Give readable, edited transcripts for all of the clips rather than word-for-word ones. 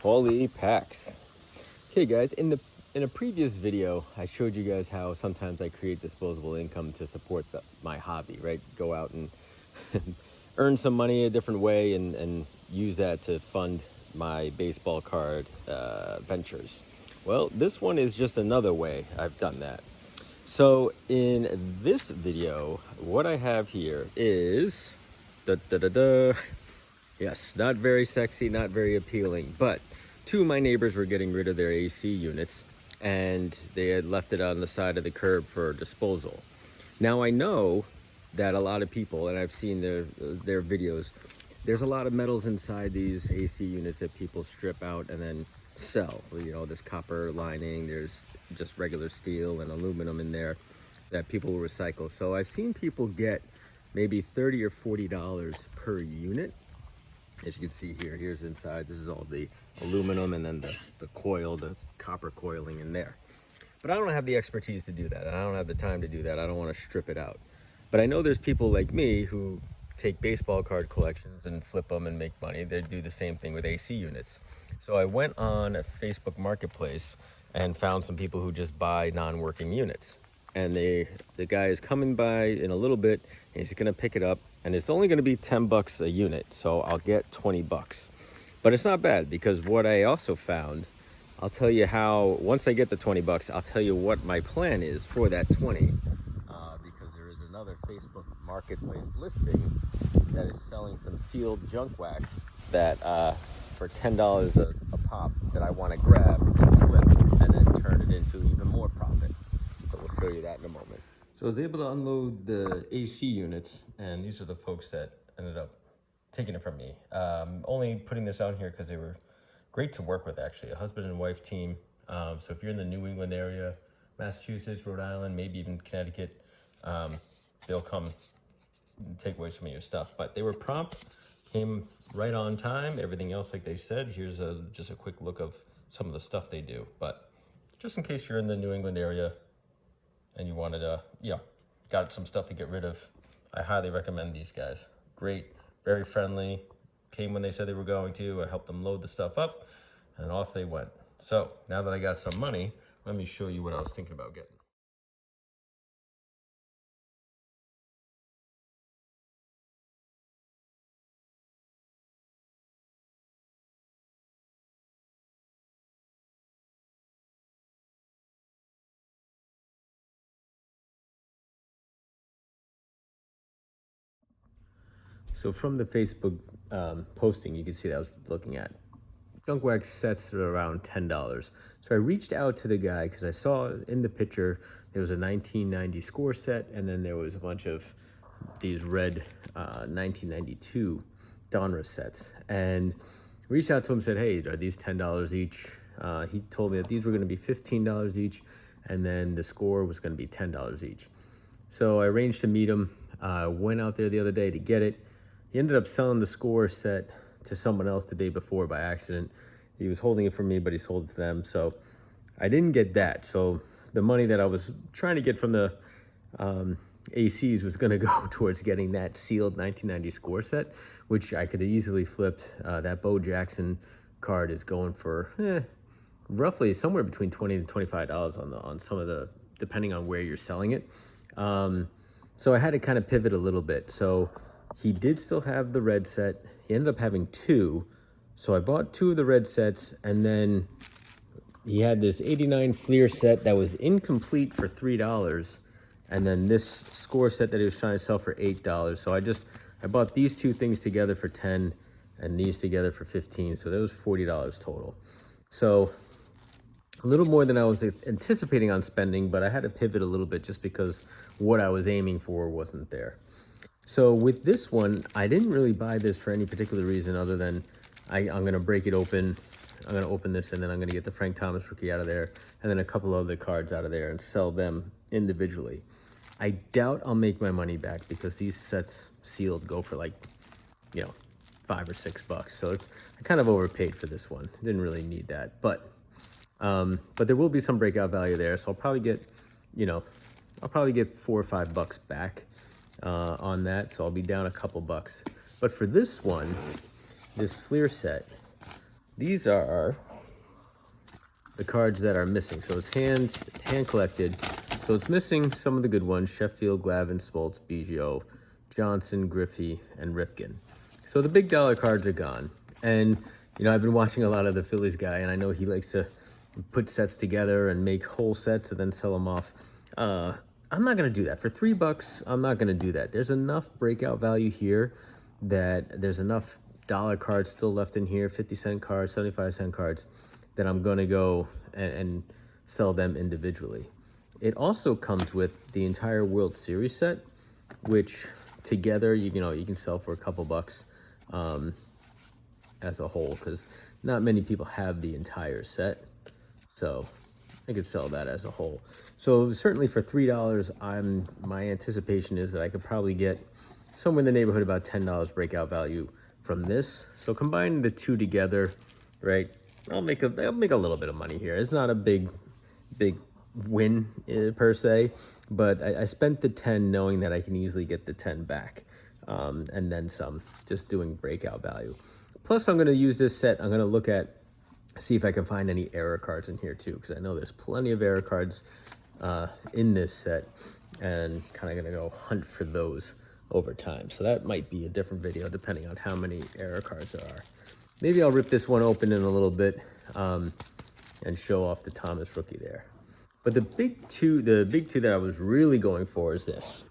Paulie Packs. Okay guys, in a previous video I showed you guys how sometimes I create disposable income to support my hobby, right? Go out and earn some money a different way and use that to fund my baseball card ventures. Well, this one is just another way I've done that. So in this video, what I have here is yes, not very sexy, not very appealing, but two of my neighbors were getting rid of their AC units and they had left it on the side of the curb for disposal. Now I know that a lot of people, and I've seen their videos, there's a lot of metals inside these AC units that people strip out and then sell. You know, there's copper lining, there's just regular steel and aluminum in there that people will recycle. So I've seen people get maybe $30 or $40 per unit. As you can see here, here's inside. This is all the aluminum and then the coil, the copper coiling in there. But I don't have the expertise to do that, and I don't have the time to do that. I don't want to strip it out. But I know there's people like me who take baseball card collections and flip them and make money. They do the same thing with AC units. So I went on a Facebook marketplace and found some people who just buy non-working units. And the guy is coming by in a little bit, and he's gonna pick it up, and it's only gonna be 10 bucks a unit, so I'll get 20 bucks. But it's not bad, because what I also found, I'll tell you how, once I get the 20 bucks, I'll tell you what my plan is for that 20, because there is another Facebook marketplace listing that is selling some sealed junk wax that for $10 a pop that I want to grab and flip and then turn it into even more profit. So we'll show you that in a moment. So I was able to unload the AC units, and these are the folks that ended up taking it from me. Only putting this out here because they were great to work with, actually. A husband and wife team. So if you're in the New England area, Massachusetts, Rhode Island, maybe even Connecticut, they'll come and take away some of your stuff. But they were prompt, came right on time, everything else like they said. Here's just a quick look of some of the stuff they do. But just in case you're in the New England area and you wanted to, got some stuff to get rid of, I highly recommend these guys. Great, very friendly, came when they said they were going to. I helped them load the stuff up, and off they went. So now that I got some money, let me show you what I was thinking about getting. So from the Facebook posting, you can see that I was looking at junk wax sets are around $10. So I reached out to the guy because I saw in the picture there was a 1990 score set, and then there was a bunch of these red 1992 Donruss sets. And reached out to him, said, "Hey, are these $10 each?" He told me that these were going to be $15 each, and then the score was going to be $10 each. So I arranged to meet him. Went out there the other day to get it. He ended up selling the score set to someone else the day before by accident. He was holding it for me, but he sold it to them. So I didn't get that. So the money that I was trying to get from the ACs was going to go towards getting that sealed 1990 score set, which I could have easily flipped. That Bo Jackson card is going for roughly somewhere between $20 to $25 on some of the, depending on where you're selling it. So I had to kind of pivot a little bit. So he did still have the red set. He ended up having two. So I bought two of the red sets, and then he had this 89 Fleer set that was incomplete for $3. And then this score set that he was trying to sell for $8. So I bought these two things together for 10 and these together for 15. So that was $40 total. So a little more than I was anticipating on spending, but I had to pivot a little bit just because what I was aiming for wasn't there. So with this one, I didn't really buy this for any particular reason other than I'm going to break it open. I'm going to open this, and then I'm going to get the Frank Thomas rookie out of there, and then a couple other cards out of there and sell them individually. I doubt I'll make my money back because these sets sealed go for like, $5 or $6. So I kind of overpaid for this one. Didn't really need that, but there will be some breakout value there. So I'll probably get, $4 or $5 back on that. So I'll be down a couple bucks. But for this one, this Fleer set, these are the cards that are missing. So it's hand collected. So it's missing some of the good ones: Sheffield, Glavin, Smoltz, Biggio, Johnson, Griffey, and Ripken. So the big dollar cards are gone. And, you know, I've been watching a lot of the Phillies guy, and I know he likes to put sets together and make whole sets and then sell them off. I'm not going to do that. For $3, I'm not going to do that. There's enough breakout value here that there's enough dollar cards still left in here, 50-cent cards, 75-cent cards, that I'm going to go and sell them individually. It also comes with the entire World Series set, which together, you know, you can sell for a couple bucks as a whole, because not many people have the entire set. So I could sell that as a whole. So certainly for $3, my anticipation is that I could probably get somewhere in the neighborhood about $10 breakout value from this. So combining the two together, right, I'll make a little bit of money here. It's not a big win per se, but I spent the 10 knowing that I can easily get the 10 back, and then some, just doing breakout value. Plus, I'm going to use this set. I'm going to see if I can find any error cards in here too, because I know there's plenty of error cards in this set, and kind of going to go hunt for those over time. So that might be a different video depending on how many error cards there are. Maybe I'll rip this one open in a little bit and show off the Thomas rookie there. But the big two that I was really going for is this.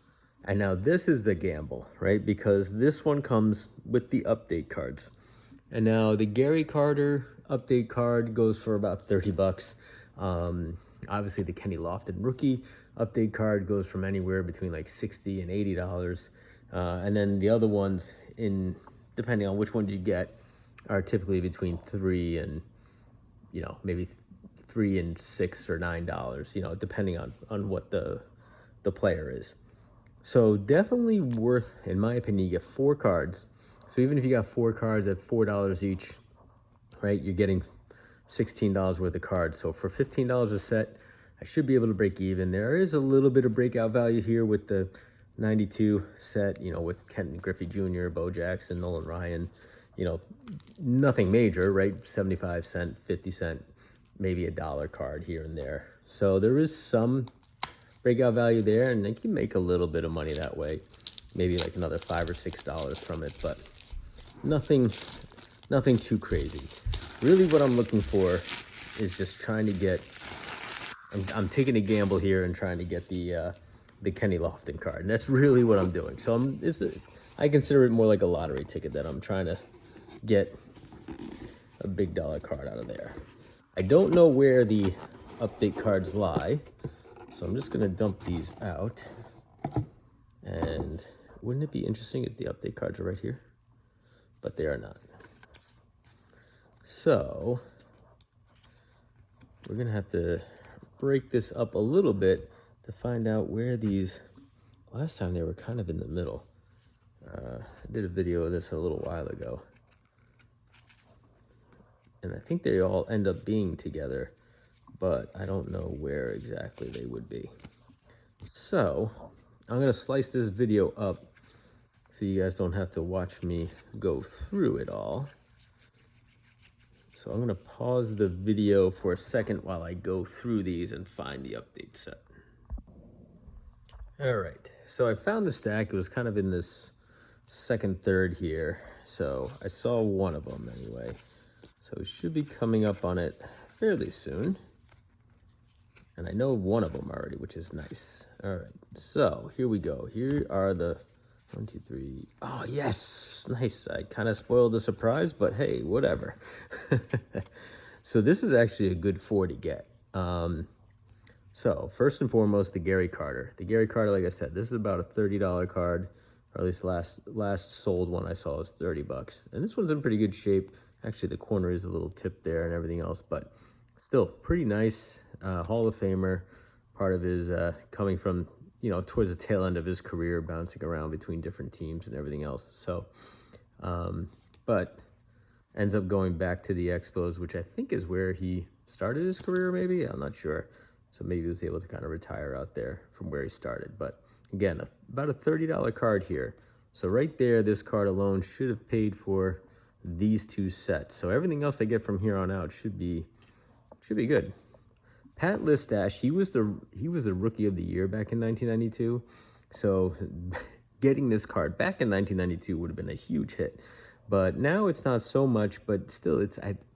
And now this is the gamble, right? Because this one comes with the update cards. And now the Gary Carter update card goes for about $30. Obviously the Kenny Lofton rookie update card goes from anywhere between like $60 and $80. And then the other ones, depending on which ones you get, are typically between $3 and, you know, maybe $3 and $6 or $9, you know, depending on what the player is. So definitely worth, in my opinion. You get 4 cards. So even if you got 4 cards at $4 each, right, you're getting $16 worth of cards. So for $15 a set, I should be able to break even. There is a little bit of breakout value here with the 92 set, you know, with Kenton Griffey Jr., Bo Jackson, Nolan Ryan, you know, nothing major, right? 75-cent, 50-cent, maybe $1 card here and there. So there is some breakout value there, and they can make a little bit of money that way. Maybe like another $5 or $6 from it, but nothing too crazy. Really what I'm looking for is just trying to get, I'm taking a gamble here and trying to get the Kenny Lofton card. And that's really what I'm doing. So I consider it more like a lottery ticket that I'm trying to get a big dollar card out of there. I don't know where the update cards lie, so I'm just gonna dump these out. And wouldn't it be interesting if the update cards are right here? But they are not. So we're gonna have to break this up a little bit to find out where these, last time they were kind of in the middle. I did a video of this a little while ago, and I think they all end up being together, but I don't know where exactly they would be. So I'm gonna slice this video up so you guys don't have to watch me go through it all. So I'm gonna pause the video for a second while I go through these and find the update set. All right, so I found the stack. It was kind of in this second third here. So I saw one of them anyway. So we should be coming up on it fairly soon. And I know one of them already, which is nice. All right, so here we go. Here are the 1, 2, 3. Oh, yes, nice. I kind of spoiled the surprise, but hey, whatever. So this is actually a good 4 to get. So first and foremost, the Gary Carter. The Gary Carter, like I said, this is about a $30 card, or at least last sold one I saw was $30. And this one's in pretty good shape. Actually, the corner is a little tipped there and everything else, but still pretty nice. Hall of Famer, part of his coming from, you know, towards the tail end of his career, bouncing around between different teams and everything else. So, but ends up going back to the Expos, which I think is where he started his career, maybe. I'm not sure. So maybe he was able to kind of retire out there from where he started. But again, about a $30 card here. So right there, this card alone should have paid for these two sets. So everything else I get from here on out should be good. Pat Listash, he was the rookie of the year back in 1992. So getting this card back in 1992 would have been a huge hit. But now it's not so much, but still,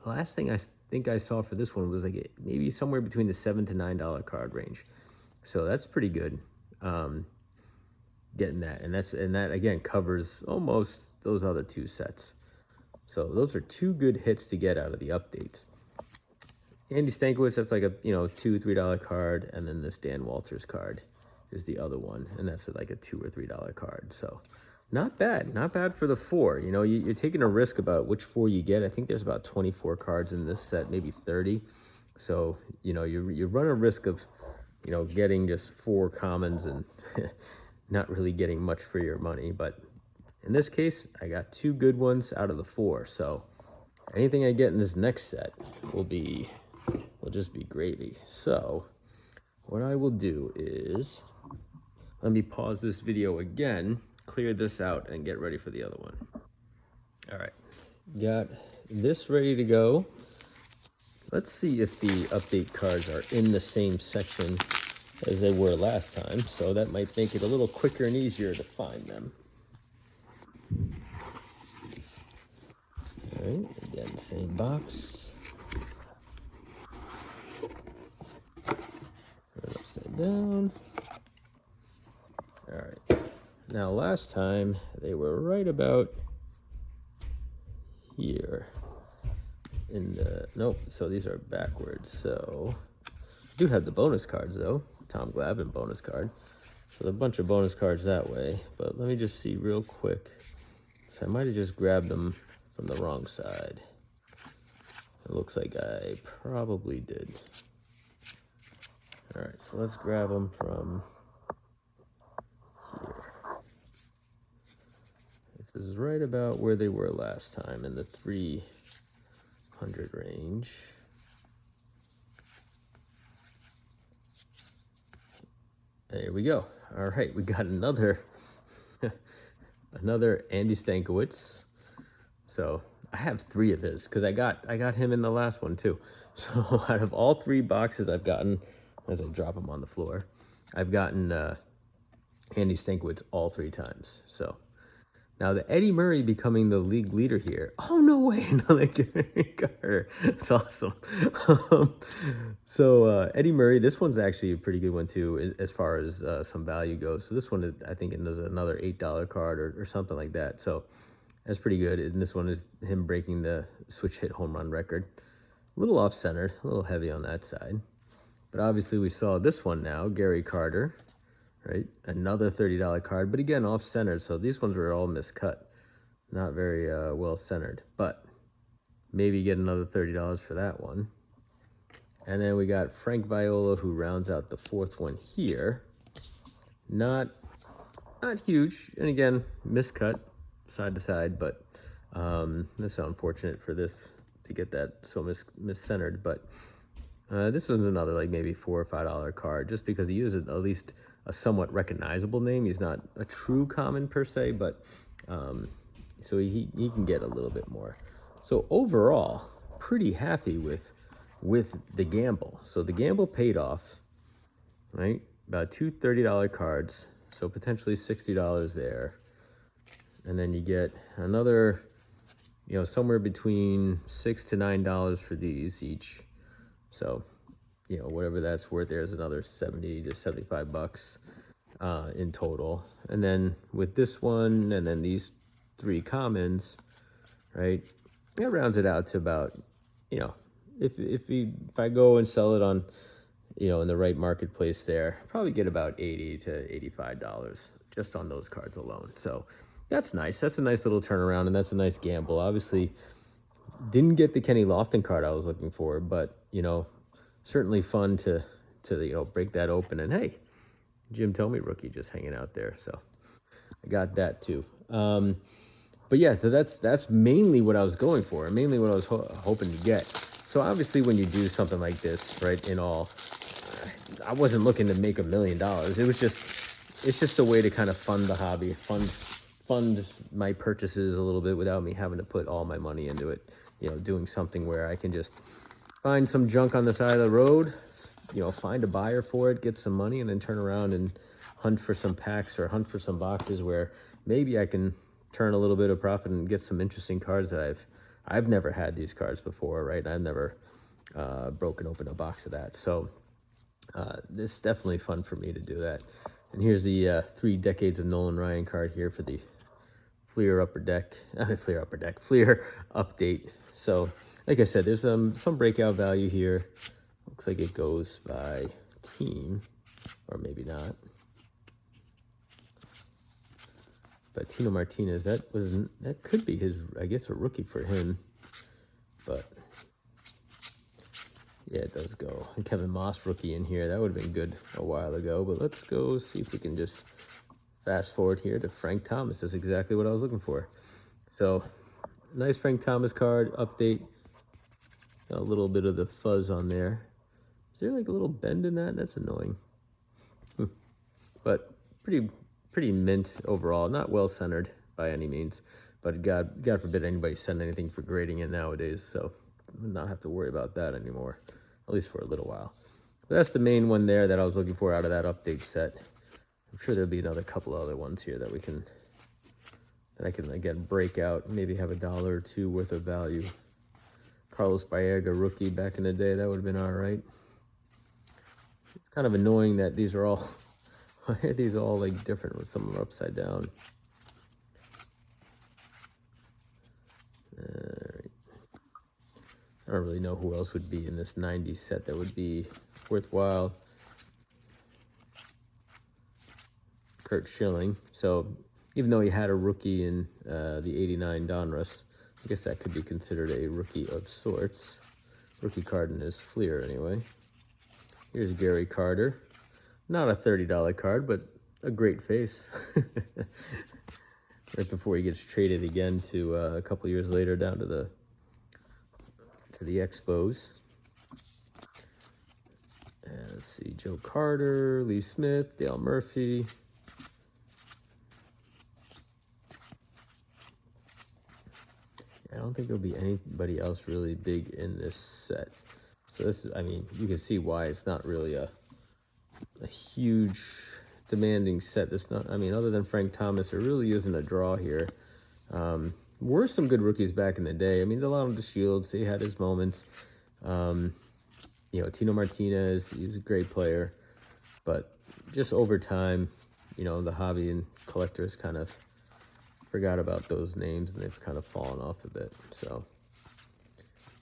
last thing I think I saw for this one was like maybe somewhere between the $7 to $9 card range. So that's pretty good. Getting that, and that again covers almost those other two sets. So those are two good hits to get out of the updates. Andy Stankiewicz, that's like a $2 $3 card, and then this Dan Walters card is the other one, and that's like a $2 or $3 card. So not bad for the 4. You're taking a risk about which 4 you get. I think there's about 24 cards in this set, maybe 30. So you run a risk of getting just 4 commons and not really getting much for your money. But in this case, I got 2 good ones out of the 4. So anything I get in this next set will just be gravy. So what I will do is, let me pause this video again, clear this out, and get ready for the other one. All right, got this ready to go. Let's see if the update cards are in the same section as they were last time. So that might make it a little quicker and easier to find them. All right, again, same box. Turn upside down. All right. Now, last time they were right about here. Nope. So these are backwards. So I do have the bonus cards though. Tom Glavine bonus card. So a bunch of bonus cards that way. But let me just see real quick. So I might have just grabbed them from the wrong side. It looks like I probably did. All right, so let's grab them from here. This is right about where they were last time, in the 300 range. There we go. All right, we got another Andy Stankiewicz. So I have 3 of his because I got him in the last one too. So out of all 3 boxes I've gotten, as I drop them on the floor, I've gotten Andy Stankiewicz all 3 times. So now the Eddie Murray becoming the league leader here. Oh, no way, another Gary Carter. It's awesome. So Eddie Murray, this one's actually a pretty good one too, as far as some value goes. So this one, I think it was another $8 card or something like that. So that's pretty good. And this one is him breaking the switch hit home run record. A little off-centered, a little heavy on that side. But obviously we saw this one now, Gary Carter. Right, another $30 card, but again off-centered, so these ones were all miscut, not very well centered, but maybe get another $30 for that one. And then we got Frank Viola, who rounds out the 4th one here. Not huge, and again miscut side to side, but this is unfortunate for this to get that so mis-centered. But this one's another like maybe $4 or $5 card, just because he uses at least a somewhat recognizable name. He's not a true common per se, but so he can get a little bit more. So overall, pretty happy with the gamble. So the gamble paid off, right? About 2 $30 cards, so potentially $60 there. And then you get another, somewhere between $6 to $9 for these each. So whatever that's worth, there's another 70 to 75 bucks in total. And then with this one, and then these 3 commons, right, that rounds it out to about, if I go and sell it on, in the right marketplace there, probably get about $80 to $85 just on those cards alone. So that's nice. That's a nice little turnaround, and that's a nice gamble. Obviously, didn't get the Kenny Lofton card I was looking for, but, certainly fun to break that open. And hey, Jim Thome rookie just hanging out there, so I got that too. But yeah, so that's mainly what I was going for, mainly what I was hoping to get. So obviously, when you do something like this, right, in all, I wasn't looking to make $1 million. It's just a way to kind of fund the hobby, fund fund my purchases a little bit without me having to put all my money into it. You know, doing something where I can just find some junk on the side of the road, you know, find a buyer for it, get some money, and then turn around and hunt for some packs or hunt for some boxes where maybe I can turn a little bit of profit and get some interesting cards that I've never had these cards before, right? I've never broken open a box of that. So this is definitely fun for me to do that. And here's the 3 Decades of Nolan Ryan card here for the Fleer Upper Deck, Fleer update. So, like I said, there's some breakout value here. Looks like it goes by team, or maybe not. But Tino Martinez, that could be his, I guess, a rookie for him. But yeah, it does go. And Kevin Moss rookie in here. That would have been good a while ago. But let's go see if we can just fast forward here to Frank Thomas. That's exactly what I was looking for. So, nice Frank Thomas card update. A little bit of the fuzz on there. Is there like a little bend in that? That's annoying. But pretty mint overall. Not well centered by any means. But God forbid anybody send anything for grading it nowadays. So not have to worry about that anymore, at least for a little while. But that's the main one there that I was looking for out of that update set. I'm sure there'll be another couple other ones here that I can again break out, maybe have $1 or $2 worth of value. Carlos Baerga rookie back in the day, that would have been all right. It's kind of annoying that these are all why are these all like different with some of them upside down. I don't really know who else would be in this 90 set that would be worthwhile. Kurt Schilling. So even though he had a rookie in the 89 Donruss, I guess that could be considered a rookie of sorts. Rookie card in his Fleer anyway. Here's Gary Carter. Not a $30 card, but a great face. Right before he gets traded again to a couple years later down to the Expos. And let's see, Joe Carter, Lee Smith, Dale Murphy. I don't think there'll be anybody else really big in this set. So this is, I mean, you can see why it's not really a huge demanding set. It's not, I mean, other than Frank Thomas, there really isn't a draw here. Were some good rookies back in the day. I mean, Delano DeShields, he had his moments. You know, Tino Martinez, he's a great player. But just over time, you know, the hobby and collectors kind of forgot about those names, and they've kind of fallen off a bit. So,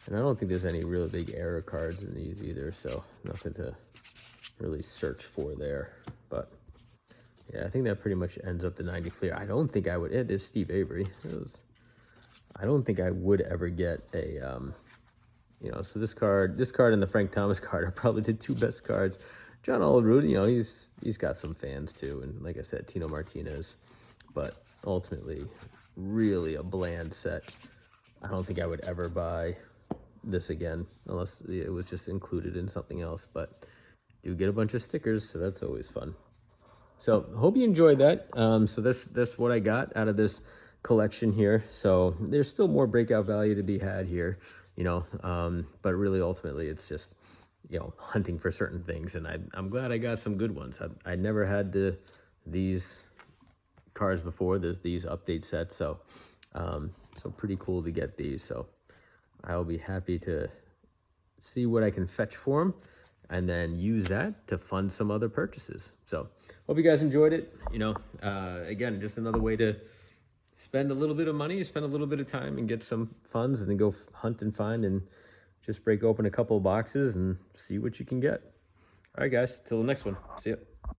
and I don't think there's any really big error cards in these either, so nothing to really search for there. But yeah, I think that pretty much ends up the 90 Fleer. I don't think I would, there's Steve Avery. I don't think I would ever get a, you know, so this card and the Frank Thomas card are probably the 2 best cards. John Olerud, you know, he's got some fans too, and like I said, Tino Martinez. But ultimately, really a bland set. I don't think I would ever buy this again unless it was just included in something else. But do get a bunch of stickers, so that's always fun. So hope you enjoyed that. So that's what I got out of this collection here. So there's still more breakout value to be had here, you know. But really, ultimately, it's just, you know, hunting for certain things, and I'm glad I got some good ones. I never had these cards before. There's these update sets, so so pretty cool to get these. So I'll be happy to see what I can fetch for them, and then use that to fund some other purchases. So hope you guys enjoyed it. You know, again, just another way to spend a little bit of money, spend a little bit of time, and get some funds, and then go hunt and find and just break open a couple of boxes and see what you can get. All right, guys, till the next one. See ya.